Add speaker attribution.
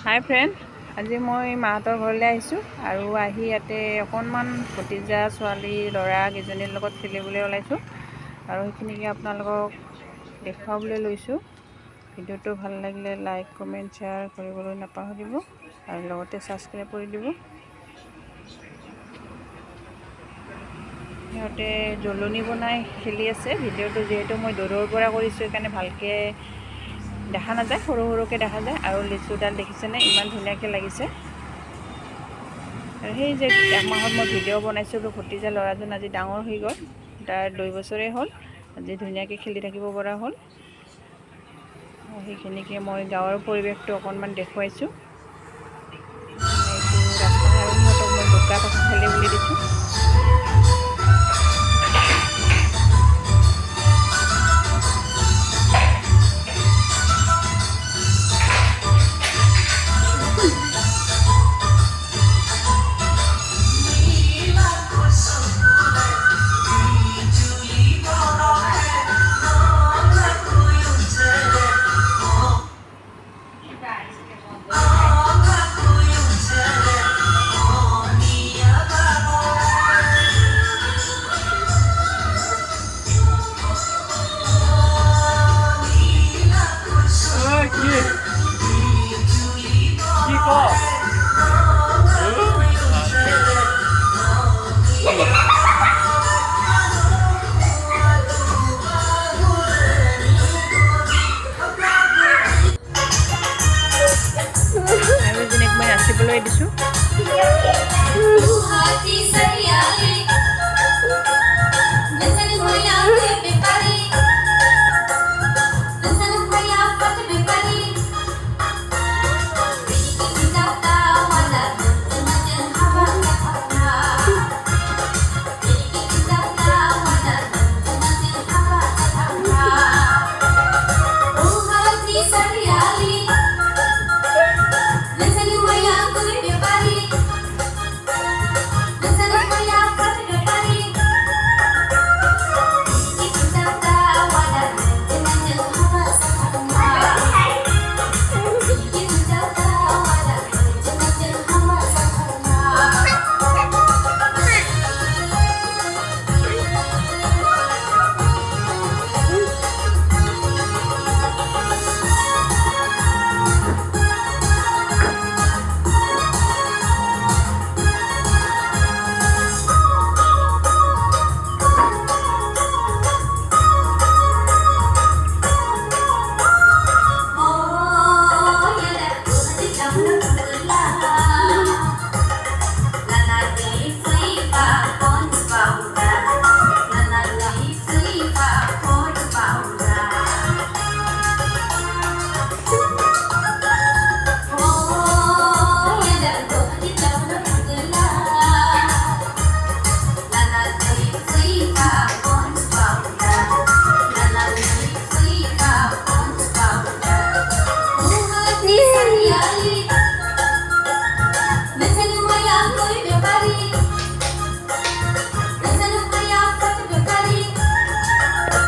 Speaker 1: হাই friend, আজি মই মাহঁতৰ ঘৰলৈ আহিছোঁ আৰু আহি ইয়াতে অকণমান ভতিজা ছোৱালী ল'ৰা কেইজনীৰ লগত খেলিবলৈ ওলাইছোঁ আৰু সেইখিনিকে আপোনালোকক দেখুৱাবলৈ লৈছোঁ। ভিডিঅ'টো ভাল লাগিলে লাইক কমেণ্ট শ্বেয়াৰ কৰিবলৈ নাপাহৰিব আৰু লগতে ছাবস্ক্ৰাইব কৰি দিব। সিহঁতে জ্বলনি বনাই খেলি আছে। ভিডিঅ'টো যিহেতু মই দূৰৰ পৰা কৰিছোঁ সেইকাৰণে ভালকৈ দেখা নাযায়, সৰু সৰুকৈ দেখা যায়। আৰু লিচুডাল দেখিছেনে, ইমান ধুনীয়াকৈ লাগিছে। আৰু সেই যে একমাহত মই ভিডিঅ' বনাইছিলোঁ, ভতিজা ল'ৰাজন আজি ডাঙৰ হৈ গ'ল, তাৰ 2 বছৰেই হ'ল। আজি ধুনীয়াকৈ খেলি থাকিব পৰা হ'ল। সেইখিনিকে মই গাঁৱৰ পৰিৱেশটো অকণমান দেখুৱাইছোঁ। এইটো ৰাস্তা আৰু সিহঁতক মই বোকা পাছত খেলি বুলি দিছোঁ। আৰু এজনীক মই নাচিবলৈ দিছোঁ।